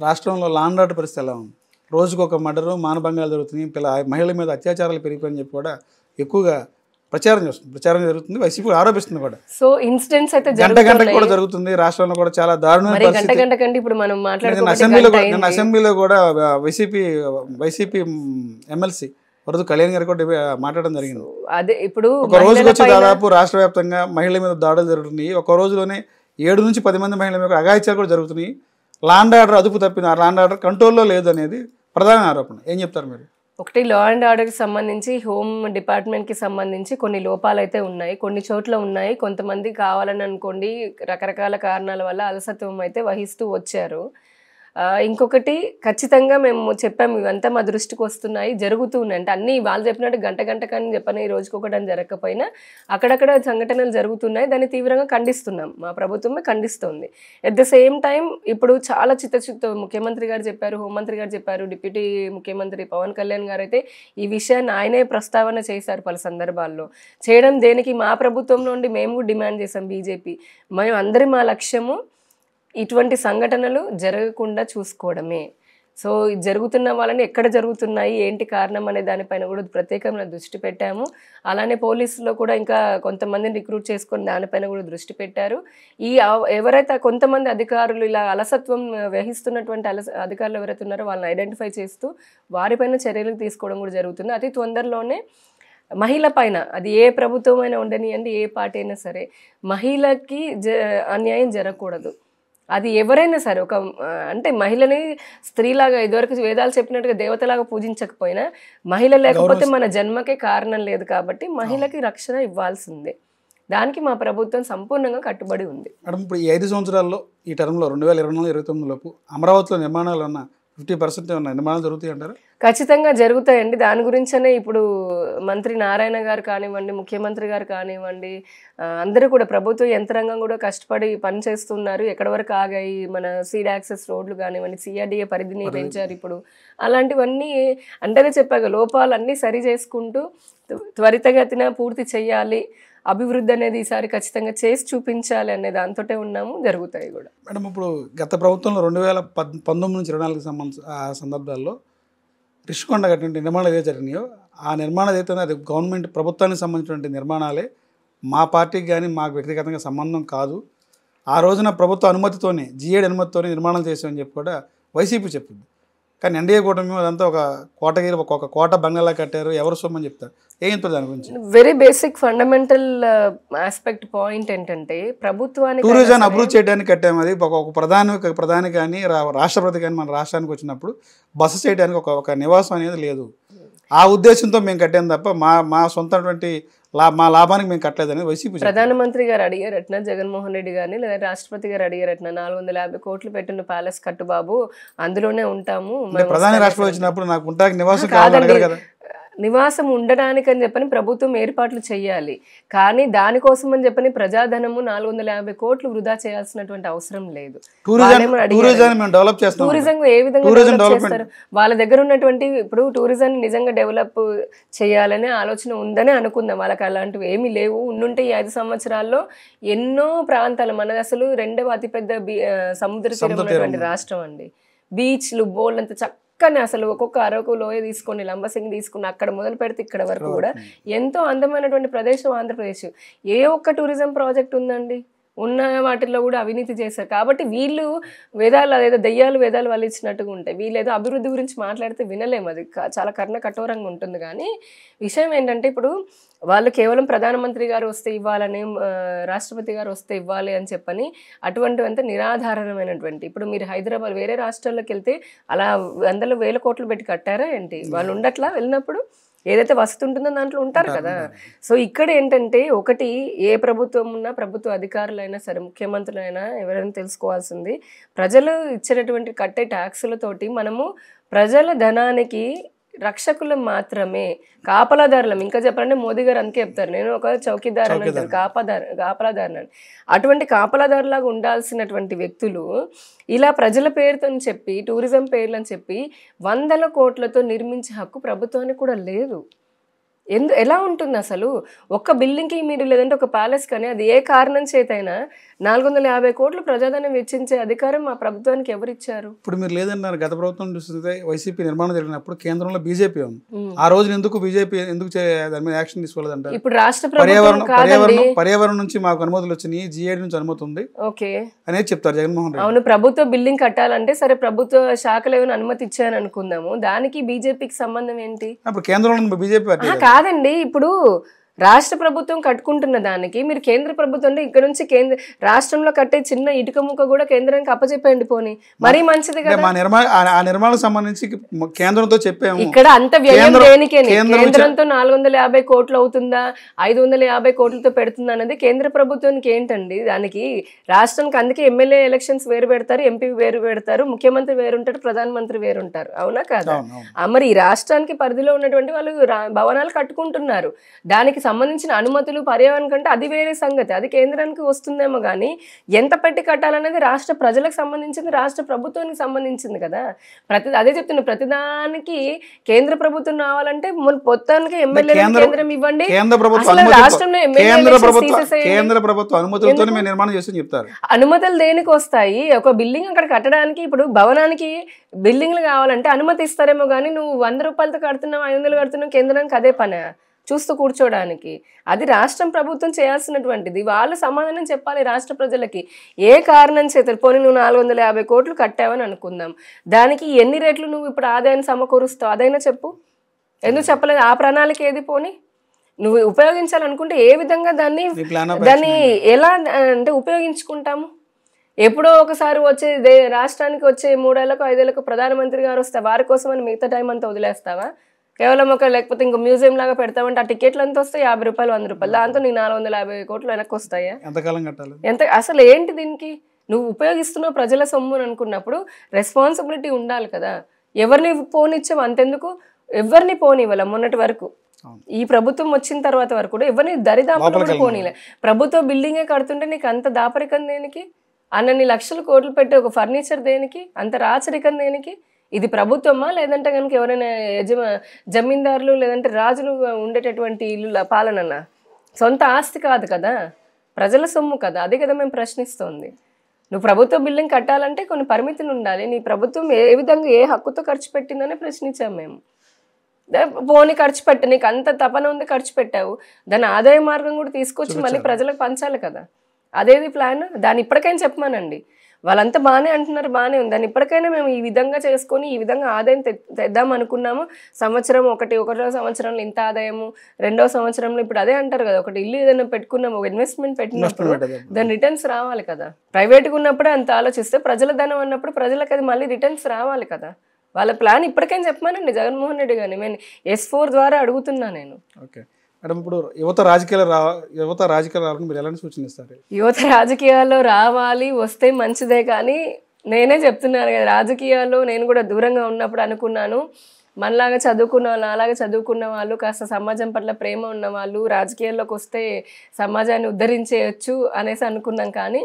రాష్ట్రంలో law and order పరిస్థితి ఎలా ఉంది? రోజుకొక మర్డరు, మానభంగాలు జరుగుతున్నాయి. మహిళల మీద అత్యాచారాలు పెరిగిపోయని చెప్పి కూడా ఎక్కువగా ప్రచారం జరుగుతుంది. వైసీపీ ఆరోపిస్తుంది కూడా. సో ఇన్సిడెంట్స్ అయితే గంటకి కూడా జరుగుతుంది. రాష్ట్రంలో కూడా చాలా దారుణమైన పరిస్థితి. గంటకంటే ఇప్పుడు మనం అసెంబ్లీలో కూడా వైసీపీ ఎమ్మెల్సీ వరదు కళ్యాణ్ గారు కూడా మాట్లాడడం జరిగింది. అదే ఇప్పుడు ఒక రోజుకి వచ్చి దాదాపు రాష్ట్ర వ్యాప్తంగా మహిళల మీద దాడులు జరుగుతున్నాయి. ఒక రోజులోనే 7 నుంచి 10 మంది మహిళల మీద అఘాయిత్యాలు కూడా జరుగుతున్నాయి. లా అండ్ ఆర్డర్ అదుపు తప్పిన, లా అండ్ ఆర్డర్ కంట్రోల్లో లేదు అనేది ప్రధాన ఆరోపణ. ఏం చెప్తారు మీరు? ఒకటి లా అండ్ ఆర్డర్కి సంబంధించి హోమ్ డిపార్ట్మెంట్కి సంబంధించి కొన్ని లోపాలు అయితే ఉన్నాయి, కొన్ని చోట్ల ఉన్నాయి. కొంతమంది కావాలని అనుకోండి రకరకాల కారణాల వల్ల అలసత్వం అయితే వహిస్తూ వచ్చారు. ఇంకొకటి ఖచ్చితంగా మేము చెప్పాము, ఇవంతా మా దృష్టికి వస్తున్నాయి, జరుగుతూ ఉన్నాయి. అంటే అన్నీ వాళ్ళు చెప్పినట్టు గంట కానీ చెప్పని ఈ రోజుకొకటి అని జరగకపోయినా అక్కడక్కడ సంఘటనలు జరుగుతున్నాయి. దాన్ని తీవ్రంగా ఖండిస్తున్నాం, మా ప్రభుత్వమే ఖండిస్తుంది. ఎట్ ద సేమ్ టైం ఇప్పుడు చాలా ముఖ్యమంత్రి గారు చెప్పారు, హోంమంత్రి గారు చెప్పారు, డిప్యూటీ ముఖ్యమంత్రి పవన్ కళ్యాణ్ గారు అయితే ఈ విషయాన్ని ఆయనే ప్రస్తావన చేశారు పలు సందర్భాల్లో. చేయడం దేనికి? మా ప్రభుత్వం నుండి మేము డిమాండ్ చేసాం, బీజేపీ మేము అందరి మా లక్ష్యము ఇటువంటి సంఘటనలు జరగకుండా చూసుకోవడమే. సో జరుగుతున్న వాళ్ళని ఎక్కడ జరుగుతున్నాయి, ఏంటి కారణం అనే దానిపైన కూడా ప్రత్యేకమైన దృష్టి పెట్టాము. అలానే పోలీసులో కూడా ఇంకా కొంతమందిని రిక్రూట్ చేసుకొని దానిపైన కూడా దృష్టి పెట్టారు. ఎవరైతే కొంతమంది అధికారులు ఇలా అలసత్వం వహిస్తున్నటువంటి అధికారులు ఎవరైతే ఉన్నారో వాళ్ళని ఐడెంటిఫై చేస్తూ వారిపైన చర్యలు తీసుకోవడం కూడా జరుగుతుంది. అతి తొందరలోనే మహిళ పైన, అది ఏ ప్రభుత్వం అయినా ఉండనియండి, ఏ పార్టీ అయినా సరే, మహిళకి అన్యాయం జరగకూడదు. అది ఎవరైనా సరే, అంటే మహిళని స్త్రీలాగా ఇదివరకు వేదాలు చెప్పినట్టుగా దేవతలాగా పూజించకపోయినా మహిళ లేకపోతే మన జన్మకే కారణం లేదు. కాబట్టి మహిళకి రక్షణ ఇవ్వాల్సిందే. దానికి మా ప్రభుత్వం సంపూర్ణంగా కట్టుబడి ఉంది. మేడం, ఇప్పుడు ఈ 5 సంవత్సరాల్లో ఈ టర్మ్లో 2024-29 లోపు అమరావతిలో నిర్మాణాలు ఉన్న 50% ఉన్న నిర్మాణాలు జరుగుతాయి అంటారు? ఖచ్చితంగా జరుగుతాయండి. దాని గురించనే ఇప్పుడు మంత్రి నారాయణ గారు కానివ్వండి, ముఖ్యమంత్రి గారు కానివ్వండి, అందరూ కూడా ప్రభుత్వ యంత్రాంగం కూడా కష్టపడి పనిచేస్తున్నారు. ఎక్కడి వరకు ఆగాయి మన సీడ్ యాక్సెస్ రోడ్లు కానివ్వండి, సిఆర్డీఏ పరిధిని పెంచారు. ఇప్పుడు అలాంటివన్నీ అంటేనే చెప్పాక లోపాలన్నీ సరి చేసుకుంటూ త్వరితగతిన పూర్తి చేయాలి, అభివృద్ధి అనేది ఈసారి ఖచ్చితంగా చేసి చూపించాలి అనే దాంతో ఉన్నాము, జరుగుతాయి కూడా. మేడం, ఇప్పుడు గత ప్రభుత్వంలో 2019 నుంచి 24 సందర్భాల్లో రిషికొండ కట్టిన నిర్మాణాలు ఏదైతే జరిగినాయో ఆ నిర్మాణాలు ఏదైతే అది గవర్నమెంట్ ప్రభుత్వానికి సంబంధించినటువంటి నిర్మాణాలే, మా పార్టీకి కానీ మాకు వ్యక్తిగతంగా సంబంధం కాదు. ఆ రోజున ప్రభుత్వ అనుమతితోనే, జీఏడీ అనుమతితోనే నిర్మాణాలు చేసామని చెప్పి కూడా వైసీపీ చెప్పింది. కానీ ఎన్డీఏ కూటమి అదంతా ఒక కోటగిరి, ఒక కోట బంగ్లా కట్టారు, ఎవరు సొమ్మని చెప్తారు. ఏం దాని గురించి? Very basic fundamental aspect point ఏంటంటే, ప్రభుత్వానికి టూరిజం అభివృద్ధి చేయడానికి కట్టాము. అది ఒక ప్రధాని కానీ రాష్ట్రపతి కానీ మన రాష్ట్రానికి వచ్చినప్పుడు బస చేయడానికి ఒక నివాసం అనేది లేదు. ఆ ఉద్దేశంతో మేము కట్టాము తప్ప మా సొంతటువంటి మా లాభానికి మేము కట్టలేదని వైసీపీ. ప్రధానమంత్రి గారు అడిగారట్న జగన్మోహన్ రెడ్డి గారిని, లేదా రాష్ట్రపతి గారు అడిగారట్న 450 కోట్లు పెట్టిన ప్యాలెస్ కట్టుబాబు, అందులోనే ఉంటాము. ప్రధాని రాష్ట్రపతి వచ్చినప్పుడు నాకు ఉంటానికి నివాసం కావాలి కదా. నివాసం ఉండడానికి అని చెప్పని ప్రభుత్వం ఏర్పాట్లు చేయాలి. కానీ దానికోసం అని చెప్పని ప్రజాధనము 450 కోట్లు వృధా చేయాల్సినటువంటి అవసరం లేదు. టూరిజం ఏ విధంగా డెవలప్ చేస్తారు? వాళ్ళ దగ్గర ఉన్నటువంటి ఇప్పుడు టూరిజం నిజంగా డెవలప్ చేయాలనే ఆలోచన ఉందని అనుకుందాం. వాళ్ళకి అలాంటివి ఏమీ లేవు. ఉండుంటే ఈ 5 సంవత్సరాల్లో ఎన్నో ప్రాంతాలు, మనది అసలు 2వ అతిపెద్ద సముద్ర తీరం ఉన్నటువంటి రాష్ట్రం అండి. బీచ్లు బోల్డంత చక్కని, అసలు ఒక్కొక్క అరకు లోయ తీసుకొని, లంబసింగి తీసుకుని అక్కడ మొదలు పెడితే ఇక్కడ వరకు కూడా ఎంతో అందమైనటువంటి ప్రదేశం ఆంధ్రప్రదేశ్. ఏ ఒక్క టూరిజం ప్రాజెక్ట్ ఉందండి? ఉన్న వాటిల్లో కూడా అవినీతి చేశారు. కాబట్టి వీళ్ళు వేదాలు, అదేదో దెయ్యాలు వేదాలు వాళ్ళు ఇచ్చినట్టుగా ఉంటాయి. వీళ్ళు ఏదో అభివృద్ధి గురించి మాట్లాడితే వినలేము, అది చాలా కఠోరంగా ఉంటుంది. కానీ విషయం ఏంటంటే, ఇప్పుడు వాళ్ళు కేవలం ప్రధానమంత్రి గారు వస్తే ఇవ్వాలని, రాష్ట్రపతి గారు వస్తే ఇవ్వాలి అని చెప్పని అటువంటివంతా నిరాధారణమైనటువంటి, ఇప్పుడు మీరు హైదరాబాద్ వేరే రాష్ట్రాల్లోకి వెళ్తే అలా 100,000 కోట్లు పెట్టి కట్టారా ఏంటి? వాళ్ళు ఉండట్లా, వెళ్ళినప్పుడు ఏదైతే వసతి ఉంటుందో దాంట్లో ఉంటారు కదా. సో ఇక్కడ ఏంటంటే, ఒకటి ఏ ప్రభుత్వం ఉన్నా, ప్రభుత్వ అధికారులైనా సరే, ముఖ్యమంత్రులైనా ఎవరైనా తెలుసుకోవాల్సింది, ప్రజలు ఇచ్చినటువంటి కట్టే ట్యాక్సులతోటి మనము ప్రజల ధనానికి రక్షకులం మాత్రమే, కాపలాదారులం. ఇంకా చెప్పాలంటే మోదీ గారు అందుకే చెప్తారు, నేను ఒక చౌకీదారు అని అంటారు, కాపలాదారు అని. అటువంటి కాపలాదారులాగా ఉండాల్సినటువంటి వ్యక్తులు ఇలా ప్రజల పేరుతో చెప్పి, టూరిజం పేర్లు అని చెప్పి 100ల కోట్లతో నిర్మించే హక్కు ప్రభుత్వానికి కూడా లేదు. ఎలా ఉంటుంది అసలు? ఒక్క బిల్డింగ్కి మీరు, లేదంటే ఒక ప్యాలెస్ కానీ, అది ఏ కారణం చేతైనా 450 కోట్లు ప్రజాధనం వెచ్చించే అధికారం మా ప్రభుత్వానికి ఎవరిచ్చారు? ఇప్పుడు మీరు లేదన్నారు, గత ప్రభుత్వం చూస్తే వైసీపీ నిర్మాణం జరిగినప్పుడు కేంద్రంలో బీజేపీ ఉంది. ఆ రోజు ఎందుకు బీజేపీ దాని మీద యాక్షన్ తీసుకోలేదంటారు? ఇప్పుడు రాష్ట్ర ప్రభుత్వం పర్యావరణం నుంచి మాకు అనుమతులు వచ్చినాయి, జీఐడి నుంచి అనుమతి ఉంది ఓకే అనేది చెప్తారు జగన్మోహన్ రెడ్డి. అవును, ప్రభుత్వ బిల్డింగ్ కట్టాలంటే సరే ప్రభుత్వ శాఖలు ఏమైనా అనుమతి ఇచ్చాయని అనుకుందాము, దానికి బీజేపీకి సంబంధం ఏంటి? అప్పుడు కేంద్రంలో బీజేపీ పార్టీ కాదండి. ఇప్పుడు రాష్ట్ర ప్రభుత్వం కట్టుకుంటున్న దానికి మీరు కేంద్ర ప్రభుత్వం అంటే ఇక్కడ నుంచి రాష్ట్రంలో కట్టే చిన్న ఇటుక ముక్క కూడా కేంద్రానికి అప్పచెప్పండి పోనీ, మరీ మంచిది కదా. ఆ నిర్మాణం సంబంధించి కేంద్రంతో చెప్పాము. ఇక్కడ అంత వ్యయం దేనికే? కేంద్రంతో 450 కోట్లు అవుతుందా 550 కోట్లతో పెడుతుందా అనేది కేంద్ర ప్రభుత్వానికి ఏంటండి? దానికి రాష్ట్రానికి అందుకే ఎమ్మెల్యే ఎలక్షన్స్ వేరు పెడతారు, ఎంపీ వేరు పెడతారు, ముఖ్యమంత్రి వేరుంటారు, ప్రధానమంత్రి వేరుంటారు, అవునా కాదా? మరి ఈ రాష్ట్రానికి పరిధిలో ఉన్నటువంటి వాళ్ళు భవనాలు కట్టుకుంటున్నారు, దానికి సంబంధించిన అనుమతులు పర్యావరణం కంటే అది వేరే సంగతి, అది కేంద్రానికి వస్తుందేమో కానీ ఎంత పెట్టి కట్టాలనేది రాష్ట్ర ప్రజలకు సంబంధించింది, రాష్ట్ర ప్రభుత్వానికి సంబంధించింది కదా. అదే చెప్తున్నా, ప్రతిదానికి కేంద్ర ప్రభుత్వం రావాలంటే మొత్తానికి ఎమ్మెల్యే కేంద్రం ఇవ్వండి, రాష్ట్రంలో కేంద్ర ప్రభుత్వం అనుమతులతో నిర్మాణం చేసి చెప్తారు. అనుమతులు దేనికి వస్తాయి? ఒక బిల్డింగ్ అక్కడ కట్టడానికి, ఇప్పుడు భవనానికి బిల్డింగ్లు కావాలంటే అనుమతి ఇస్తారేమో కానీ నువ్వు 100 రూపాయలతో కడుతున్నావు, 500 కడుతున్నావు, కేంద్రానికి అదే పని చూస్తూ కూర్చోడానికి. అది రాష్ట్రం ప్రభుత్వం చేయాల్సినటువంటిది. వాళ్ళు సమాధానం చెప్పాలి రాష్ట్ర ప్రజలకి. ఏ కారణం చేత పోనీ నువ్వు 450 కోట్లు కట్టావని అనుకుందాం, దానికి ఎన్ని రేట్లు నువ్వు ఇప్పుడు ఆదాయాన్ని సమకూరుస్తావు అదైనా చెప్పు. ఎందుకు చెప్పలేదు? ఆ ప్రణాళిక ఏది? పోనీ నువ్వు ఉపయోగించాలనుకుంటే ఏ విధంగా దాన్ని ఎలా అంటే ఉపయోగించుకుంటాము? ఎప్పుడో ఒకసారి వచ్చే రాష్ట్రానికి వచ్చే 3 ఏళ్లకు 5 ఏళ్లకు ప్రధానమంత్రి గారు వస్తే వారి కోసమని మిగతా టైం అంతా వదిలేస్తావా? కేవలం ఒక లేకపోతే ఇంకో మ్యూజియం లాగా పెడతామంటే ఆ టికెట్లు ఎంత వస్తాయి? 50 రూపాయలు 100 రూపాయలు, దాంతో నీకు 450 కోట్లు వెనక్కి వస్తాయా? ఎంతకాలం కట్టాలి? అసలు ఏంటి దీనికి? నువ్వు ఉపయోగిస్తున్నావు ప్రజల సొమ్ము అనుకున్నప్పుడు రెస్పాన్సిబిలిటీ ఉండాలి కదా. ఎవరిని పోనిచ్చావు అంతెందుకు? ఎవరిని పోనివ్వాల మొన్నటి వరకు. ఈ ప్రభుత్వం వచ్చిన తర్వాత వరకు కూడా ఎవరిని దరిదాపులు కూడా పోనీలే. ప్రభుత్వ బిల్డింగే కడుతుంటే నీకు అంత దాపరికం దేనికి? అన్నన్ని లక్షల కోట్లు పెట్టి ఒక ఫర్నిచర్ దేనికి? అంత రాచరికం దేనికి? ఇది ప్రభుత్వమా లేదంటే కనుక ఎవరైనా జమీందారులు లేదంటే రాజులు ఉండేటటువంటి ఇల్లు పాలననా? సొంత ఆస్తి కాదు కదా, ప్రజల సొమ్ము కదా. అదే కదా మేము ప్రశ్నిస్తోంది. నువ్వు ప్రభుత్వ బిల్డింగ్ కట్టాలంటే కొన్ని పరిమితులు ఉండాలి. నీ ప్రభుత్వం ఏ విధంగా ఏ హక్కుతో ఖర్చు పెట్టిందని ప్రశ్నించాం మేము. పోనీ ఖర్చు పెట్ట, నీకు అంత తపన ఉంది, ఖర్చు పెట్టావు, దాని ఆదాయ మార్గం కూడా తీసుకొచ్చి మళ్ళీ ప్రజలకు పంచాలి కదా. అదేది ప్లాన్? దాన్ని ఇప్పటికైనా చెప్పమానండి. వాళ్ళంతా బాగానే అంటున్నారు, బాగానే ఉంది, దాన్ని ఇప్పటికైనా మేము ఈ విధంగా చేసుకొని ఈ విధంగా ఆదాయం తెద్దాం అనుకున్నాము. ఒకటో సంవత్సరంలో ఇంత ఆదాయము, 2వ సంవత్సరంలో ఇప్పుడు అదే అంటారు కదా, ఒకటి ఇల్లు ఏదైనా పెట్టుకున్నాము, ఒక ఇన్వెస్ట్మెంట్ పెట్టినప్పుడు దాని రిటర్న్స్ రావాలి కదా. ప్రైవేట్గా ఉన్నప్పుడే అంత ఆలోచిస్తే ప్రజల ధనం అన్నప్పుడు ప్రజలకు అది మళ్ళీ రిటర్న్స్ రావాలి కదా. వాళ్ళ ప్లాన్ ఇప్పటికైనా చెప్పమానండి జగన్మోహన్ రెడ్డి గారిని. నేను S4 ద్వారా అడుగుతున్నా నేను. ఓకే మేడం, ఇప్పుడు యువత రాజకీయాలు రావాలని మీరు ఎలాంటి సూచన ఇస్తారు? యువత రాజకీయాల్లో రావాలి, వస్తే మంచిదే. కానీ నేనే చెప్తున్నాను కదా, రాజకీయాల్లో నేను కూడా దూరంగా ఉన్నప్పుడు అనుకున్నాను, మనలాగా నాలాగా చదువుకున్న వాళ్ళు, కాస్త సమాజం పట్ల ప్రేమ ఉన్న వాళ్ళు రాజకీయాల్లోకి వస్తే సమాజాన్ని ఉద్ధరించేయచ్చు అనేసి అనుకున్నాం. కానీ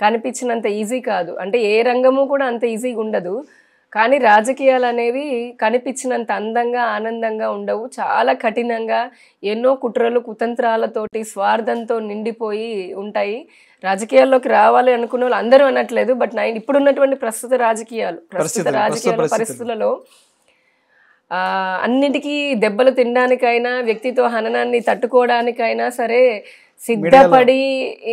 కనిపించినంత ఈజీ కాదు. అంటే ఏ రంగము కూడా అంత ఈజీగా ఉండదు. కానీ రాజకీయాలు అనేవి కనిపించినంత అందంగా ఆనందంగా ఉండవు. చాలా కఠినంగా ఎన్నో కుట్రలు కుతంత్రాలతోటి స్వార్థంతో నిండిపోయి ఉంటాయి. రాజకీయాల్లోకి రావాలి అనుకున్న వాళ్ళు అందరూ అనట్లేదు, బట్ ఇప్పుడున్నటువంటి ప్రస్తుత రాజకీయ పరిస్థితులలో అన్నిటికీ దెబ్బలు తినడానికైనా వ్యక్తిత్వ హననాన్ని తట్టుకోవడానికైనా సరే సిద్ధపడి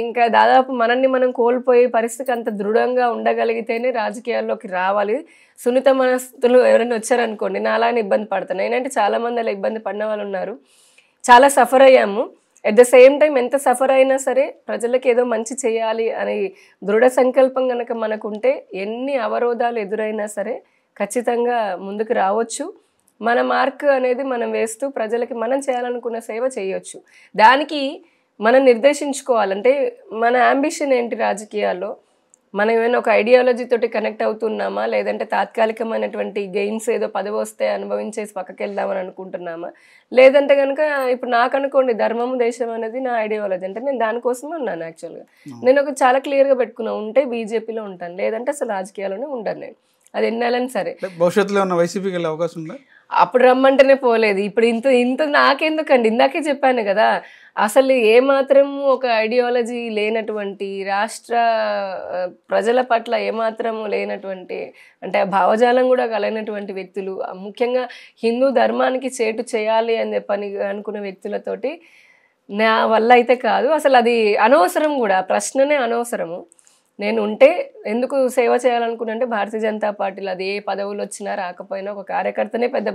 ఇంకా దాదాపు మనల్ని మనం కోల్పోయే పరిస్థితికి అంత దృఢంగా ఉండగలిగితేనే రాజకీయాల్లోకి రావాలి. సున్నిత మనస్తులు ఎవరైనా వచ్చారనుకోండి, నా అలానే ఇబ్బంది పడతాను. ఏంటంటే చాలామంది అలా ఇబ్బంది పడిన వాళ్ళు ఉన్నారు, చాలా సఫర్ అయ్యాము. ఎట్ ద సేమ్ టైం ఎంత సఫర్ అయినా సరే ప్రజలకు ఏదో మంచి చేయాలి అనే దృఢ సంకల్పం కనుక మనకుంటే ఎన్ని అవరోధాలు ఎదురైనా సరే ఖచ్చితంగా ముందుకు రావచ్చు. మన మార్క్ అనేది మనం వేస్తూ ప్రజలకి మనం చేయాలనుకున్న సేవ చేయొచ్చు. దానికి మనం నిర్దేశించుకోవాలంటే మన అంబిషన్ ఏంటి రాజకీయాల్లో, మనం ఏమైనా ఒక ఐడియాలజీ తోటి కనెక్ట్ అవుతున్నామా, లేదంటే తాత్కాలికమైనటువంటి గెయిన్స్ ఏదో పదవి వస్తే అనుభవించేసి పక్కకి వెళ్దామని అనుకుంటున్నామా, లేదంటే కనుక ఇప్పుడు నాకు అనుకోండి ధర్మము దేశం అనేది నా ఐడియాలజీ, అంటే నేను దానికోసమే ఉన్నాను. యాక్చువల్గా నేను ఒక చాలా క్లియర్గా పెట్టుకున్నా, ఉంటే బీజేపీలో ఉంటాను, లేదంటే అసలు రాజకీయాల్లోనే ఉండను నేను. అది ఎన్నాలని సరే. భవిష్యత్తులో ఉన్న వైసీపీకి వెళ్ళే అవకాశం ఉందా? అప్పుడు రమ్మంటేనే పోలేదు. ఇప్పుడు ఇంత ఇంత నాకెందుకండి? ఇందాకే చెప్పాను గదా! అసలు ఏమాత్రం ఒక ఐడియాలజీ లేనటువంటి, రాష్ట్ర ప్రజల పట్ల ఏమాత్రము లేనటువంటి, అంటే ఆ భావజాలం గూడా కలగనటువంటి వ్యక్తులు, ముఖ్యంగా హిందూ ధర్మానికి చేటు చేయాలి అని చెప్పని అనుకున్న వ్యక్తులతోటి నా వల్ల అయితే కాదు. అసలది అనవసరం గూడా. ప్రశ్ననే అనవసరము. నేను ఉంటే ఎందుకు సేవ చేయాలనుకున్నానంటే భారతీయ జనతా పార్టీలో అది ఏ పదవులొచ్చినా రాకపోయినా ఒక కార్యకర్తనే పెద్ద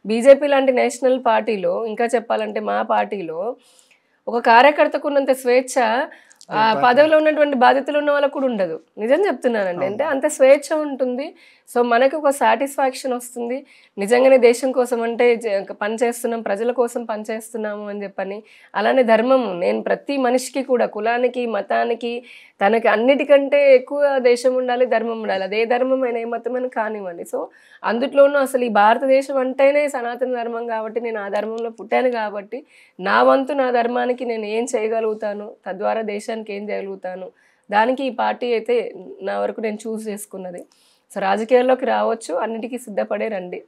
బీజేపీ లాంటి నేషనల్ పార్టీలో, ఇంకా చెప్పాలంటే మా పార్టీలో ఒక కార్యకర్తకు ఉన్నంత స్వేచ్ఛ పదవిలో ఉన్నటువంటి బాధ్యతలు ఉన్న వాళ్ళకు కూడా ఉండదు. నిజం చెప్తున్నానండి. అంటే అంత స్వేచ్ఛ ఉంటుంది. సో మనకు ఒక సాటిస్ఫాక్షన్ వస్తుంది. నిజంగానే దేశం కోసం అంటే పని చేస్తున్నాం, ప్రజల కోసం పని చేస్తున్నాము అని చెప్పని. అలానే ధర్మము, నేను ప్రతి మనిషికి కూడా కులానికి, మతానికి, తనకి అన్నిటికంటే ఎక్కువ దేశం ఉండాలి, ధర్మం ఉండాలి. అదే ధర్మమైన ఏ మతమైన కానివ్వండి. సో అందుట్లోనూ అసలు ఈ భారతదేశం అంటేనే సనాతన ధర్మం కాబట్టి, నేను ఆ ధర్మంలో పుట్టాను కాబట్టి నా వంతు నా ధర్మానికి నేను ఏం చేయగలుగుతాను, తద్వారా దేశానికి ఏం చేయగలుగుతాను, దానికి ఈ పార్టీ అయితే నా వరకు నేను చూస్ చేసుకున్నది. సో రాజకీయాల్లోకి రావచ్చు, అన్నిటికీ సిద్ధపడే రండి.